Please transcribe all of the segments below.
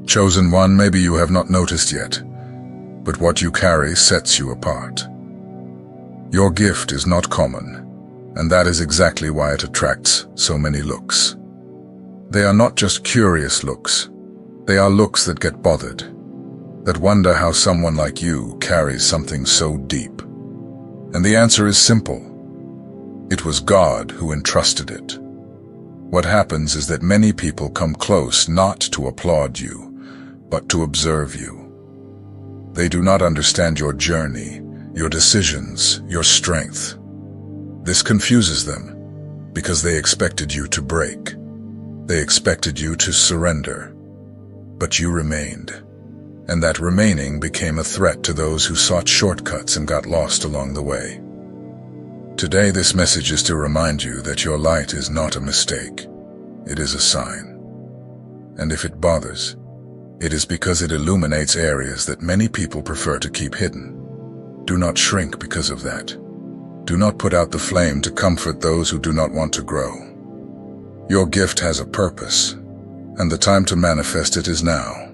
Chosen one, maybe you have not noticed yet, but what you carry sets you apart. Your gift is not common, and that is exactly why it attracts so many looks. They are not just curious looks. They are looks that get bothered, that wonder how someone like you carries something so deep. And the answer is simple. It was God who entrusted it. What happens is that many people come close not to applaud you, but to observe you. They do not understand your journey, your decisions, your strength. This confuses them because they expected you to break. They expected you to surrender. But you remained, and that remaining became a threat to those who sought shortcuts and got lost along the way. Today, this message is to remind you that your light is not a mistake. It is a sign. And if it bothers, it is because it illuminates areas that many people prefer to keep hidden. Do not shrink because of that. Do not put out the flame to comfort those who do not want to grow. Your gift has a purpose, and the time to manifest it is now.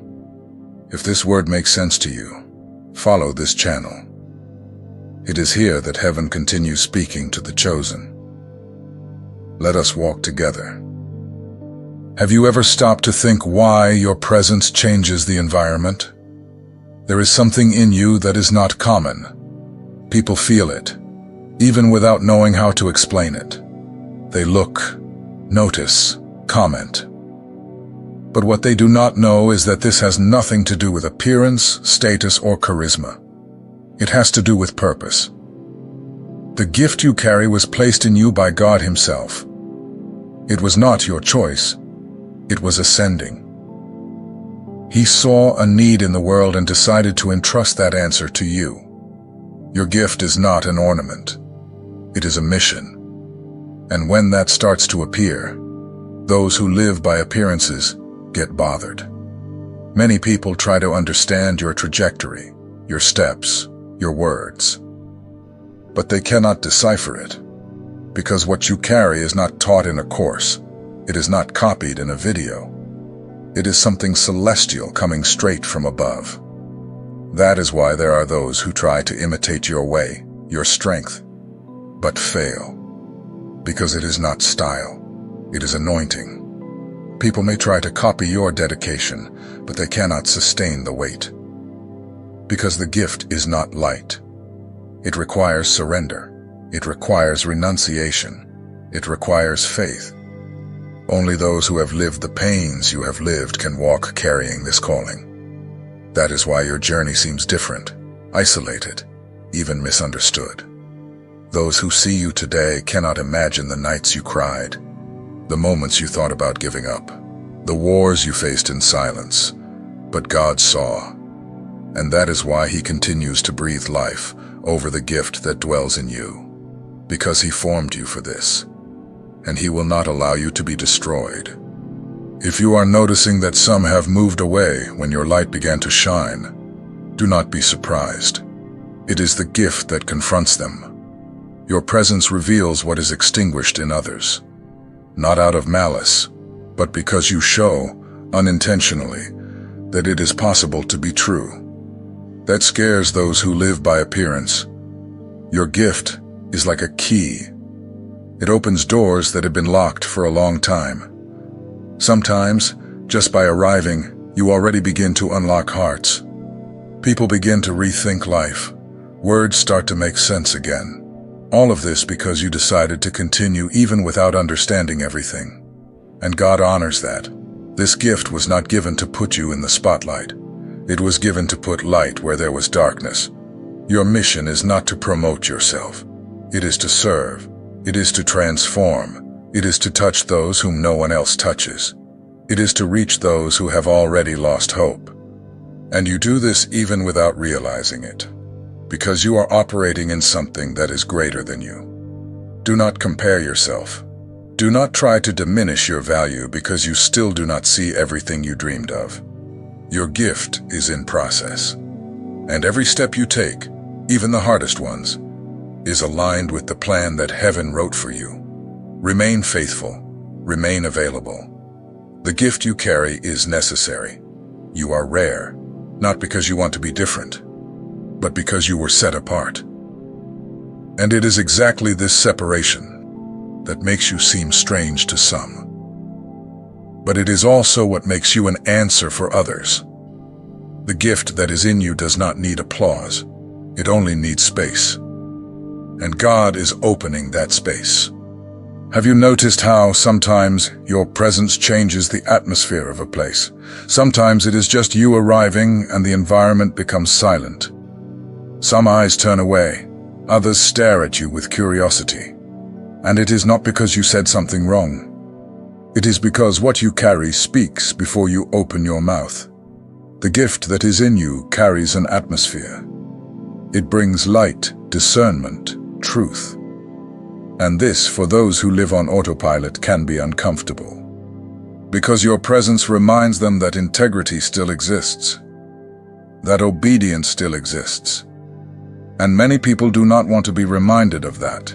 If this word makes sense to you, follow this channel. It is here that heaven continues speaking to the chosen. Let us walk together. Have you ever stopped to think why your presence changes the environment? There is something in you that is not common. People feel it, even without knowing how to explain it. They look, notice, comment. But what they do not know is that this has nothing to do with appearance, status, or charisma. It has to do with purpose. The gift you carry was placed in you by God Himself. It was not your choice. It was ascending. He saw a need in the world and decided to entrust that answer to you. Your gift is not an ornament. It is a mission. And when that starts to appear, those who live by appearances get bothered. Many people try to understand your trajectory, your steps, your words. But they cannot decipher it, because what you carry is not taught in a course. It is not copied in a video. It is something celestial coming straight from above. That is why there are those who try to imitate your way, your strength, but fail. Because it is not style, it is anointing. People may try to copy your dedication, but they cannot sustain the weight. Because the gift is not light. It requires surrender. It requires renunciation. It requires faith. Only those who have lived the pains you have lived can walk carrying this calling. That is why your journey seems different, isolated, even misunderstood. Those who see you today cannot imagine the nights you cried, the moments you thought about giving up, the wars you faced in silence. But God saw, and that is why He continues to breathe life over the gift that dwells in you, because He formed you for this. And He will not allow you to be destroyed. If you are noticing that some have moved away when your light began to shine, do not be surprised. It is the gift that confronts them. Your presence reveals what is extinguished in others, not out of malice, but because you show, unintentionally, that it is possible to be true. That scares those who live by appearance. Your gift is like a key. It opens doors that have been locked for a long time. Sometimes, just by arriving, you already begin to unlock hearts. People begin to rethink life. Words start to make sense again. All of this because you decided to continue even without understanding everything. And God honors that. This gift was not given to put you in the spotlight. It was given to put light where there was darkness. Your mission is not to promote yourself. It is to serve. It is to transform. It is to touch those whom no one else touches. It is to reach those who have already lost hope. And you do this even without realizing it, because you are operating in something that is greater than you. Do not compare yourself. Do not try to diminish your value because you still do not see everything you dreamed of. Your gift is in process. And every step you take, even the hardest ones, is aligned with the plan that heaven wrote for you. Remain faithful. Remain available. The gift you carry is necessary. You are rare, not because you want to be different, but because you were set apart. And it is exactly this separation that makes you seem strange to some. But it is also what makes you an answer for others. The gift that is in you does not need applause. It only needs space. And God is opening that space. Have you noticed how sometimes your presence changes the atmosphere of a place? Sometimes it is just you arriving and the environment becomes silent. Some eyes turn away, others stare at you with curiosity. And it is not because you said something wrong. It is because what you carry speaks before you open your mouth. The gift that is in you carries an atmosphere. It brings light, discernment, truth. And this, for those who live on autopilot, can be uncomfortable. Because your presence reminds them that integrity still exists, that obedience still exists. And many people do not want to be reminded of that.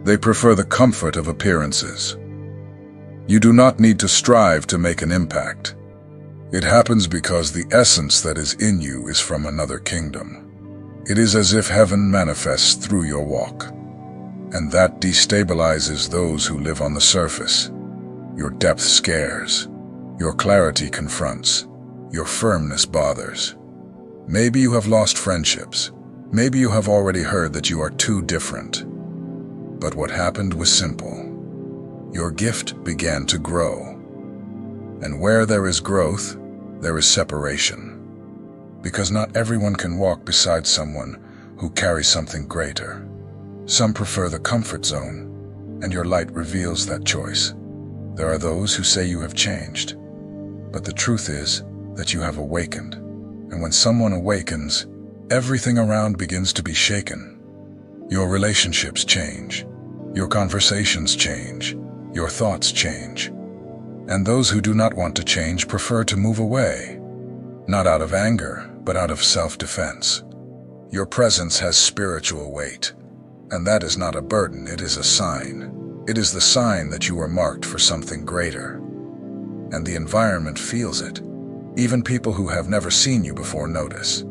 They prefer the comfort of appearances. You do not need to strive to make an impact. It happens because the essence that is in you is from another kingdom. It is as if heaven manifests through your walk. And that destabilizes those who live on the surface. Your depth scares. Your clarity confronts. Your firmness bothers. Maybe you have lost friendships. Maybe you have already heard that you are too different. But what happened was simple. Your gift began to grow. And where there is growth, there is separation. Because not everyone can walk beside someone who carries something greater. Some prefer the comfort zone, and your light reveals that choice. There are those who say you have changed, but the truth is that you have awakened. And when someone awakens, everything around begins to be shaken. Your relationships change, your conversations change, your thoughts change. And those who do not want to change prefer to move away, not out of anger, but out of self-defense. Your presence has spiritual weight. And that is not a burden, it is a sign. It is the sign that you are marked for something greater. And the environment feels it. Even people who have never seen you before notice.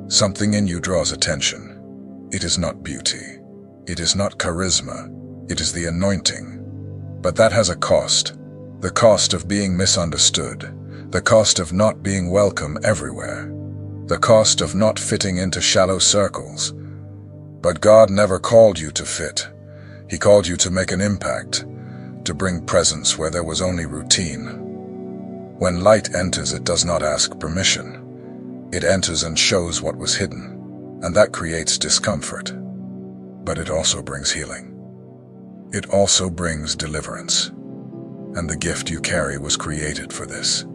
Something in you draws attention. It is not beauty. It is not charisma. It is the anointing. But that has a cost. The cost of being misunderstood. The cost of not being welcome everywhere. The cost of not fitting into shallow circles. But God never called you to fit. He called you to make an impact, to bring presence where there was only routine. When light enters, it does not ask permission. It enters and shows what was hidden, and that creates discomfort. But it also brings healing. It also brings deliverance. And the gift you carry was created for this.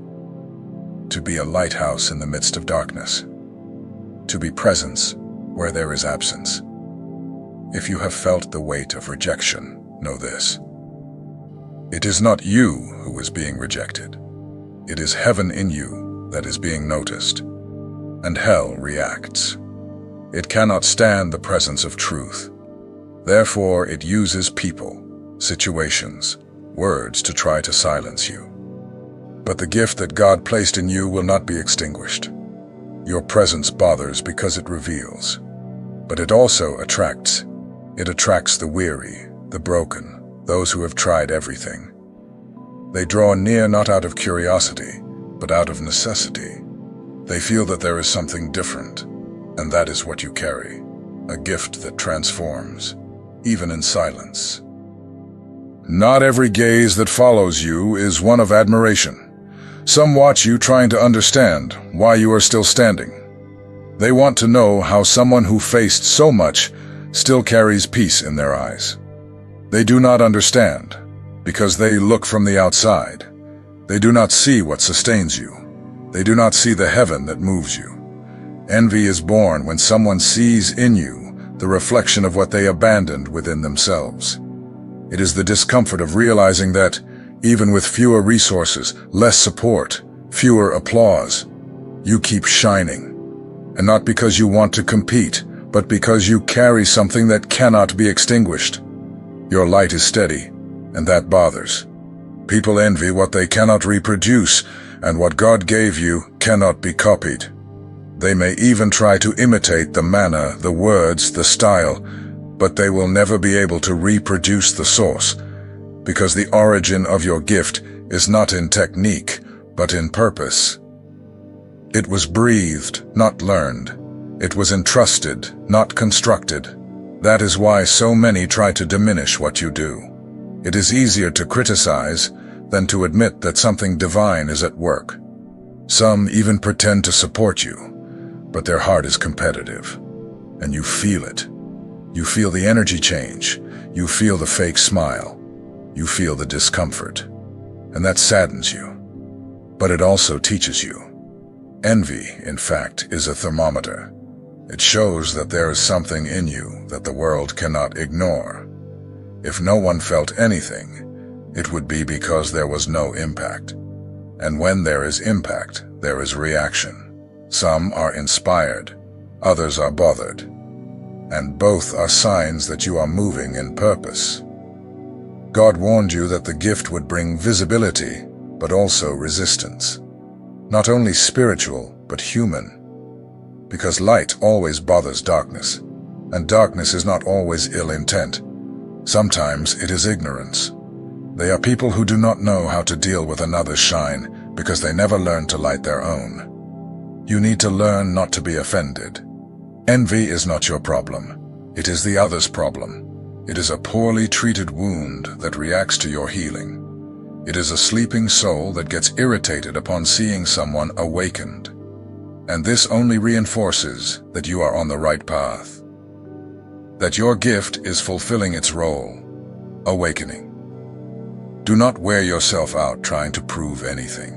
To be a lighthouse in the midst of darkness. To be presence where there is absence. If you have felt the weight of rejection, know this. It is not you who is being rejected. It is heaven in you that is being noticed. And hell reacts. It cannot stand the presence of truth. Therefore, it uses people, situations, words to try to silence you. But the gift that God placed in you will not be extinguished. Your presence bothers because it reveals. But it also attracts. It attracts the weary, the broken, those who have tried everything. They draw near not out of curiosity, but out of necessity. They feel that there is something different, and that is what you carry, a gift that transforms, even in silence. Not every gaze that follows you is one of admiration. Some watch you trying to understand why you are still standing. They want to know how someone who faced so much still carries peace in their eyes. They do not understand, because they look from the outside. They do not see what sustains you. They do not see the heaven that moves you. Envy is born when someone sees in you the reflection of what they abandoned within themselves. It is the discomfort of realizing that, even with fewer resources, less support, fewer applause, you keep shining. And not because you want to compete, but because you carry something that cannot be extinguished. Your light is steady, and that bothers. People envy what they cannot reproduce, and what God gave you cannot be copied. They may even try to imitate the manner, the words, the style, but they will never be able to reproduce the source, because the origin of your gift is not in technique, but in purpose. It was breathed, not learned. It was entrusted, not constructed. That is why so many try to diminish what you do. It is easier to criticize than to admit that something divine is at work. Some even pretend to support you, but their heart is competitive, and you feel it. You feel the energy change. You feel the fake smile. You feel the discomfort, and that saddens you. But it also teaches you. Envy, in fact, is a thermometer. It shows that there is something in you that the world cannot ignore. If no one felt anything, it would be because there was no impact. And when there is impact, there is reaction. Some are inspired, others are bothered. And both are signs that you are moving in purpose. God warned you that the gift would bring visibility, but also resistance. Not only spiritual, but human. Because light always bothers darkness, and darkness is not always ill intent. Sometimes it is ignorance. They are people who do not know how to deal with another's shine because they never learned to light their own. You need to learn not to be offended. Envy is not your problem. It is the other's problem. It is a poorly treated wound that reacts to your healing. It is a sleeping soul that gets irritated upon seeing someone awakened. And this only reinforces that you are on the right path. That your gift is fulfilling its role, awakening. Do not wear yourself out trying to prove anything.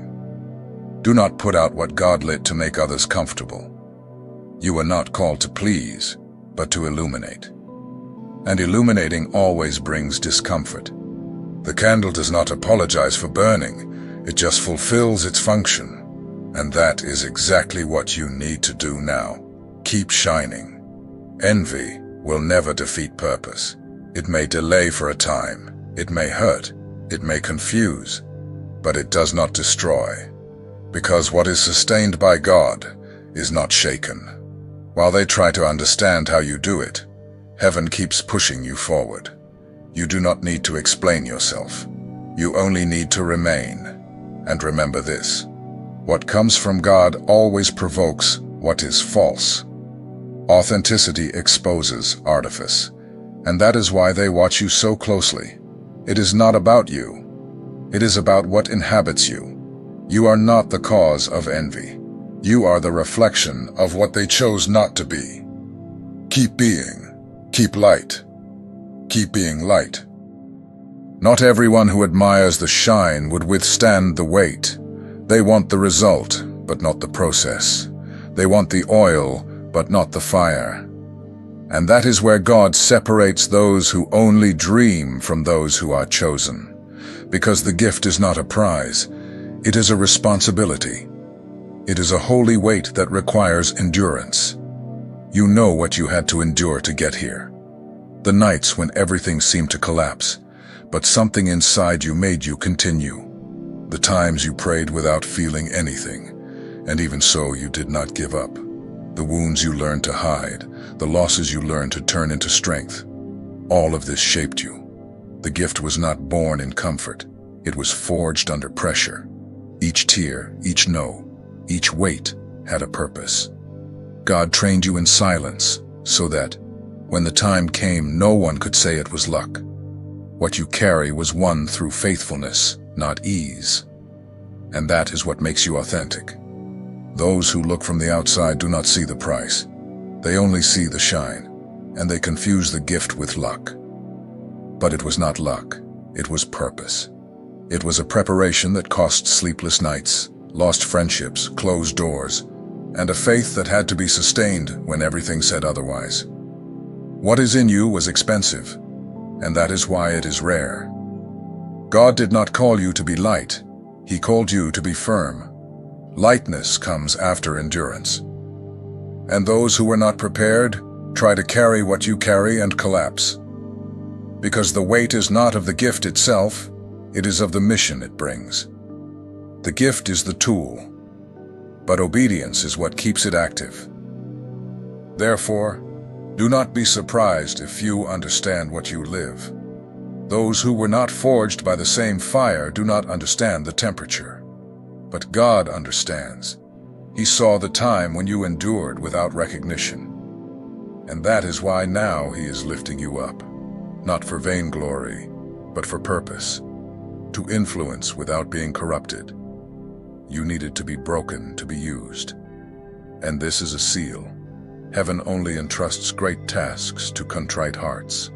Do not put out what God lit to make others comfortable. You are not called to please, but to illuminate. And illuminating always brings discomfort. The candle does not apologize for burning, it just fulfills its function. And that is exactly what you need to do now. Keep shining. Envy will never defeat purpose. It may delay for a time, it may hurt, it may confuse, but it does not destroy. Because what is sustained by God is not shaken. While they try to understand how you do it, heaven keeps pushing you forward. You do not need to explain yourself. You only need to remain. And remember this: what comes from God always provokes what is false. Authenticity exposes artifice, and that is why they watch you so closely. It is not about you. It is about what inhabits you. You are not the cause of envy. You are the reflection of what they chose not to be. Keep being. Keep light. Keep being light. Not everyone who admires the shine would withstand the weight. They want the result, but not the process. They want the oil, but not the fire. And that is where God separates those who only dream from those who are chosen. Because the gift is not a prize, it is a responsibility. It is a holy weight that requires endurance. You know what you had to endure to get here. The nights when everything seemed to collapse, but something inside you made you continue. The times you prayed without feeling anything, and even so you did not give up. The wounds you learned to hide, the losses you learned to turn into strength. All of this shaped you. The gift was not born in comfort. It was forged under pressure. Each tear, each no, each weight had a purpose. God trained you in silence so that, when the time came, no one could say it was luck. What you carry was won through faithfulness, not ease. And that is what makes you authentic. Those who look from the outside do not see the price. They only see the shine, and they confuse the gift with luck. But it was not luck, it was purpose. It was a preparation that cost sleepless nights, lost friendships, closed doors, and a faith that had to be sustained when everything said otherwise. What is in you was expensive, and that is why it is rare. God did not call you to be light, He called you to be firm. Lightness comes after endurance. And those who were not prepared try to carry what you carry and collapse. Because the weight is not of the gift itself, it is of the mission it brings. The gift is the tool, but obedience is what keeps it active. Therefore, do not be surprised if few understand what you live. Those who were not forged by the same fire do not understand the temperature. But God understands. He saw the time when you endured without recognition. And that is why now He is lifting you up, not for vainglory, but for purpose, to influence without being corrupted. You needed to be broken to be used. And this is a seal. Heaven only entrusts great tasks to contrite hearts.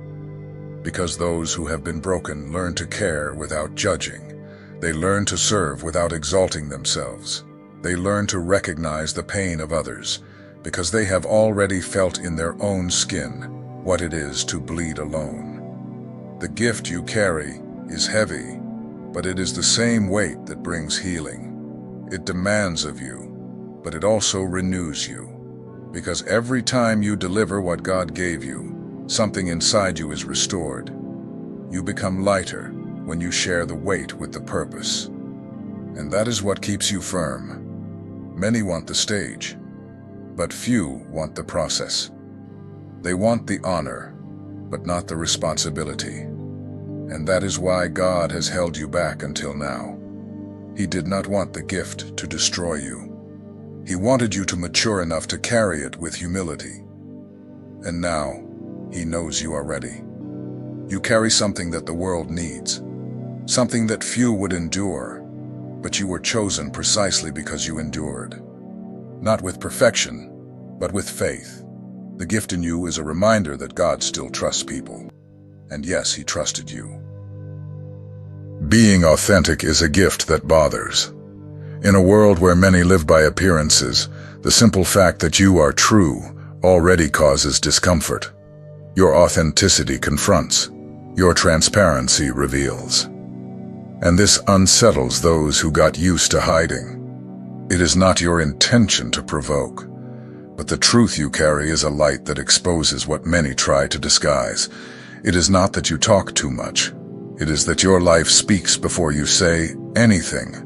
Because those who have been broken learn to care without judging. They learn to serve without exalting themselves. They learn to recognize the pain of others, because they have already felt in their own skin what it is to bleed alone. The gift you carry is heavy, but it is the same weight that brings healing. It demands of you, but it also renews you. Because every time you deliver what God gave you, something inside you is restored. You become lighter when you share the weight with the purpose. And that is what keeps you firm. Many want the stage, but few want the process. They want the honor, but not the responsibility. And that is why God has held you back until now. He did not want the gift to destroy you. He wanted you to mature enough to carry it with humility. And now, He knows you are ready. You carry something that the world needs, something that few would endure, but you were chosen precisely because you endured. Not with perfection, but with faith. The gift in you is a reminder that God still trusts people. And yes, He trusted you. Being authentic is a gift that bothers. In a world where many live by appearances, the simple fact that you are true already causes discomfort. Your authenticity confronts. Your transparency reveals. And this unsettles those who got used to hiding. It is not your intention to provoke, but the truth you carry is a light that exposes what many try to disguise. It is not that you talk too much. It is that your life speaks before you say anything.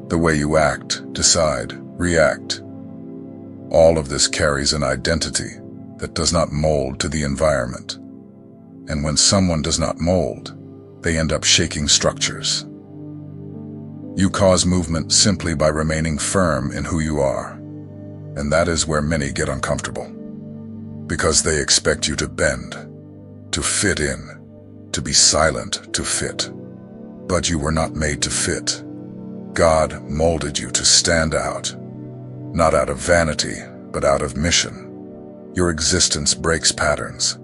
The way you act, decide, react. All of this carries an identity that does not mold to the environment. And when someone does not mold, they end up shaking structures. You cause movement simply by remaining firm in who you are. And that is where many get uncomfortable. Because they expect you to bend, to fit in, to be silent to fit. But you were not made to fit. God molded you to stand out, not out of vanity, but out of mission. Your existence breaks patterns.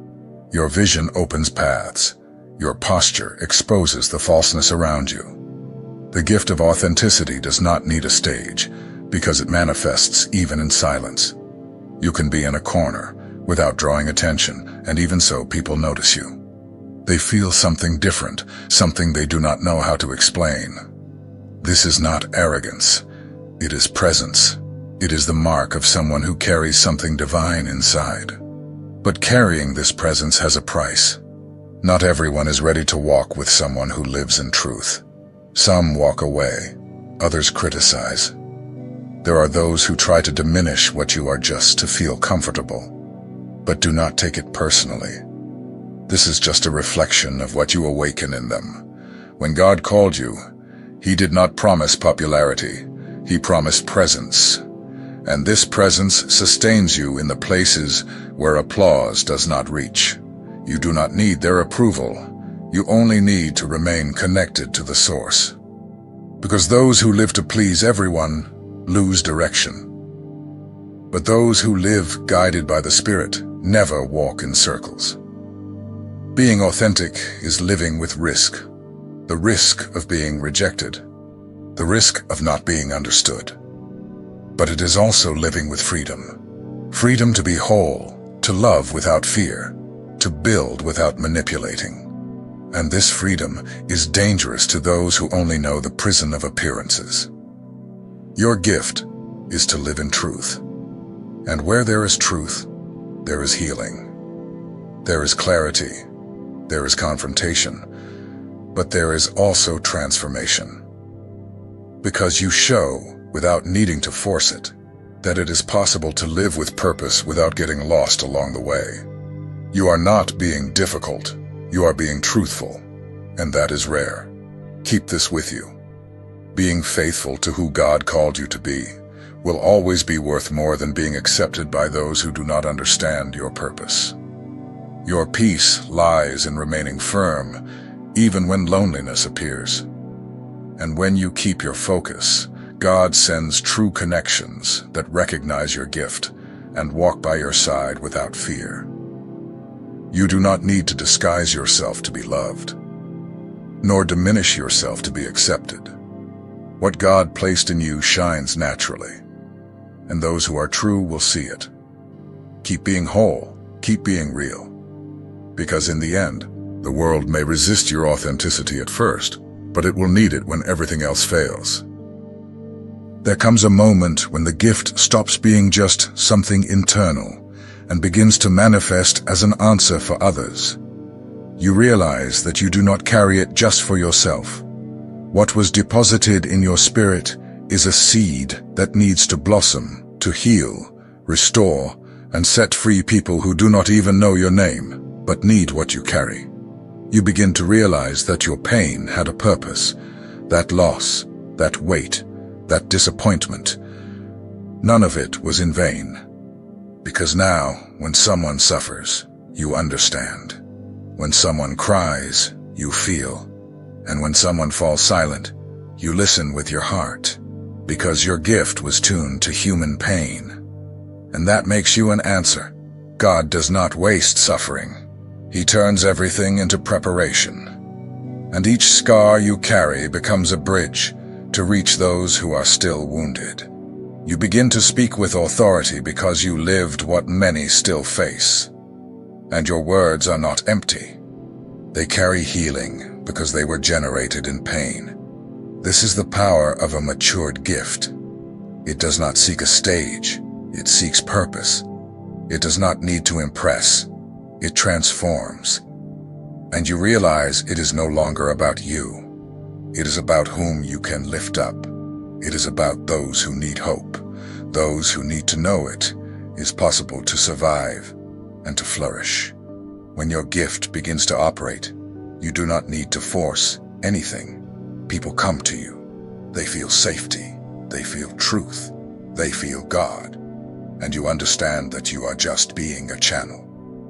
Your vision opens paths. Your posture exposes the falseness around you. The gift of authenticity does not need a stage, because it manifests even in silence. You can be in a corner without drawing attention, and even so people notice you. They feel something different, something they do not know how to explain. This is not arrogance. It is presence. It is the mark of someone who carries something divine inside. But carrying this presence has a price. Not everyone is ready to walk with someone who lives in truth. Some walk away, others criticize. There are those who try to diminish what you are just to feel comfortable. But do not take it personally. This is just a reflection of what you awaken in them. When God called you, He did not promise popularity. He promised presence. And this presence sustains you in the places where applause does not reach. You do not need their approval. You only need to remain connected to the source. Because those who live to please everyone lose direction. But those who live guided by the Spirit never walk in circles. Being authentic is living with risk. The risk of being rejected. The risk of not being understood. But it is also living with freedom. Freedom to be whole, to love without fear, to build without manipulating. And this freedom is dangerous to those who only know the prison of appearances. Your gift is to live in truth. And where there is truth, there is healing. There is clarity. There is confrontation. But there is also transformation. because you show, without needing to force it, that it is possible to live with purpose without getting lost along the way. You are not being difficult, you are being truthful, and that is rare. Keep this with you. Being faithful to who God called you to be will always be worth more than being accepted by those who do not understand your purpose. Your peace lies in remaining firm, even when loneliness appears. And when you keep your focus, God sends true connections that recognize your gift and walk by your side without fear. You do not need to disguise yourself to be loved, nor diminish yourself to be accepted. What God placed in you shines naturally, and those who are true will see it. Keep being whole, keep being real, because in the end, the world may resist your authenticity at first, but it will need it when everything else fails. There comes a moment when the gift stops being just something internal and begins to manifest as an answer for others. You realize that you do not carry it just for yourself. What was deposited in your spirit is a seed that needs to blossom, to heal, restore, and set free people who do not even know your name, but need what you carry. You begin to realize that your pain had a purpose, that loss, that weight, that disappointment. None of it was in vain. Because now, when someone suffers, you understand. When someone cries, you feel. And when someone falls silent, you listen with your heart. Because your gift was tuned to human pain. And that makes you an answer. God does not waste suffering. He turns everything into preparation. And each scar you carry becomes a bridge to reach those who are still wounded. You begin to speak with authority because you lived what many still face. And your words are not empty. They carry healing because they were generated in pain. This is the power of a matured gift. It does not seek a stage. It seeks purpose. It does not need to impress. It transforms. And you realize it is no longer about you. It is about whom you can lift up. It is about those who need hope, those who need to know it is possible to survive and to flourish. When your gift begins to operate, you do not need to force anything. People come to you. They feel safety. They feel truth. They feel God. And you understand that you are just being a channel,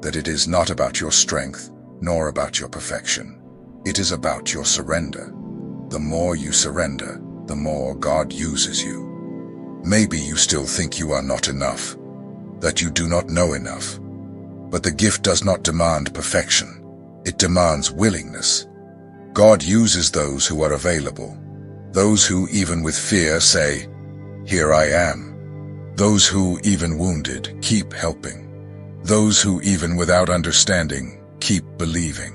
that it is not about your strength, nor about your perfection. It is about your surrender. The more you surrender, the more God uses you. Maybe you still think you are not enough, that you do not know enough. But the gift does not demand perfection. It demands willingness. God uses those who are available, those who even with fear say, "Here I am." Those who, even wounded, keep helping. Those who, even without understanding, keep believing.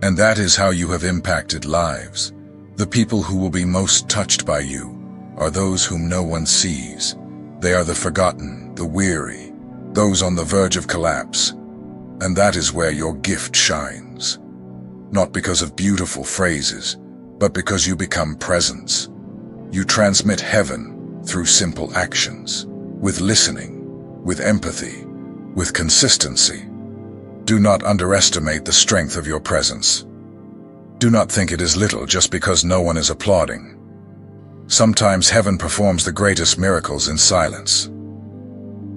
And that is how you have impacted lives. The people who will be most touched by you are those whom no one sees. They are the forgotten, the weary, those on the verge of collapse. And that is where your gift shines. Not because of beautiful phrases, but because you become presence. You transmit heaven through simple actions, with listening, with empathy, with consistency. Do not underestimate the strength of your presence. Do not think it is little just because no one is applauding. Sometimes heaven performs the greatest miracles in silence.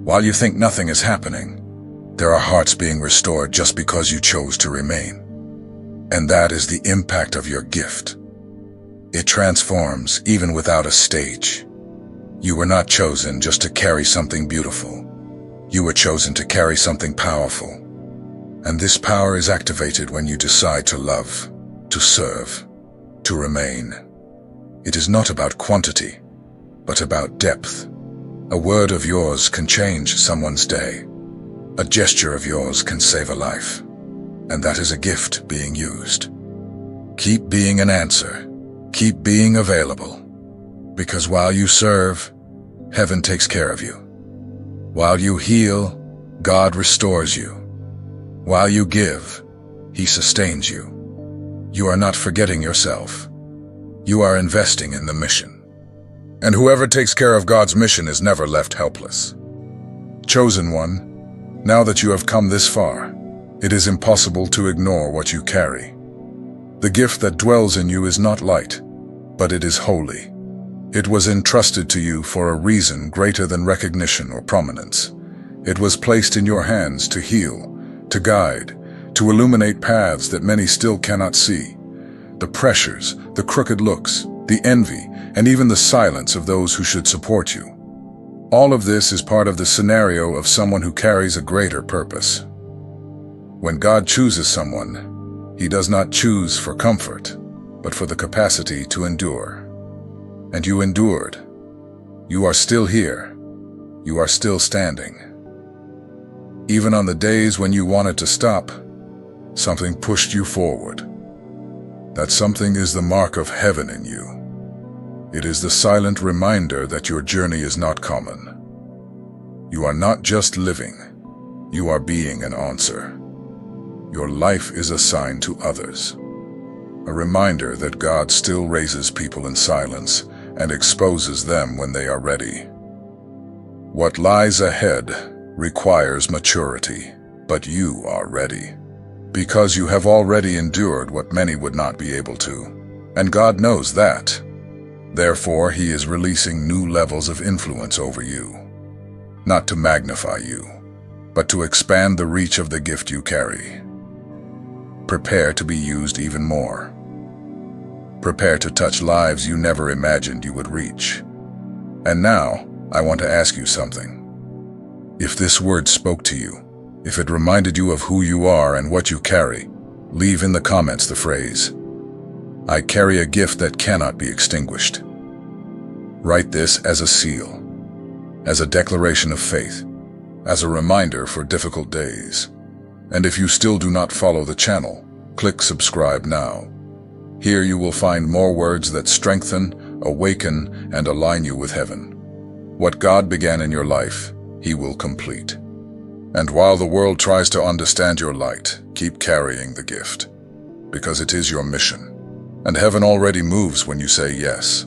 While you think nothing is happening, there are hearts being restored just because you chose to remain. And that is the impact of your gift. It transforms even without a stage. You were not chosen just to carry something beautiful. You were chosen to carry something powerful. And this power is activated when you decide to love, to serve, to remain. It is not about quantity, but about depth. A word of yours can change someone's day. A gesture of yours can save a life. And that is a gift being used. Keep being an answer. Keep being available. Because while you serve, heaven takes care of you. While you heal, God restores you. While you give, He sustains you. You are not forgetting yourself. You are investing in the mission. And whoever takes care of God's mission is never left helpless. Chosen one, now that you have come this far, it is impossible to ignore what you carry. The gift that dwells in you is not light, but it is holy. It was entrusted to you for a reason greater than recognition or prominence. It was placed in your hands to heal, to guide, to illuminate paths that many still cannot see. The pressures, the crooked looks, the envy, and even the silence of those who should support you. All of this is part of the scenario of someone who carries a greater purpose. When God chooses someone, He does not choose for comfort, but for the capacity to endure. And you endured. You are still here. You are still standing. Even on the days when you wanted to stop, something pushed you forward. That something is the mark of heaven in you. It is the silent reminder that your journey is not common. You are not just living. You are being an answer. Your life is a sign to others. A reminder that God still raises people in silence and exposes them when they are ready. What lies ahead requires maturity, but you are ready. Because you have already endured what many would not be able to. And God knows that. Therefore, He is releasing new levels of influence over you. Not to magnify you, but to expand the reach of the gift you carry. Prepare to be used even more. Prepare to touch lives you never imagined you would reach. And now, I want to ask you something. If this word spoke to you, if it reminded you of who you are and what you carry, leave in the comments the phrase, "I carry a gift that cannot be extinguished." Write this as a seal, as a declaration of faith, as a reminder for difficult days. And if you still do not follow the channel, click subscribe now. Here you will find more words that strengthen, awaken, and align you with heaven. What God began in your life, He will complete. And while the world tries to understand your light, keep carrying the gift, because it is your mission. And heaven already moves when you say yes.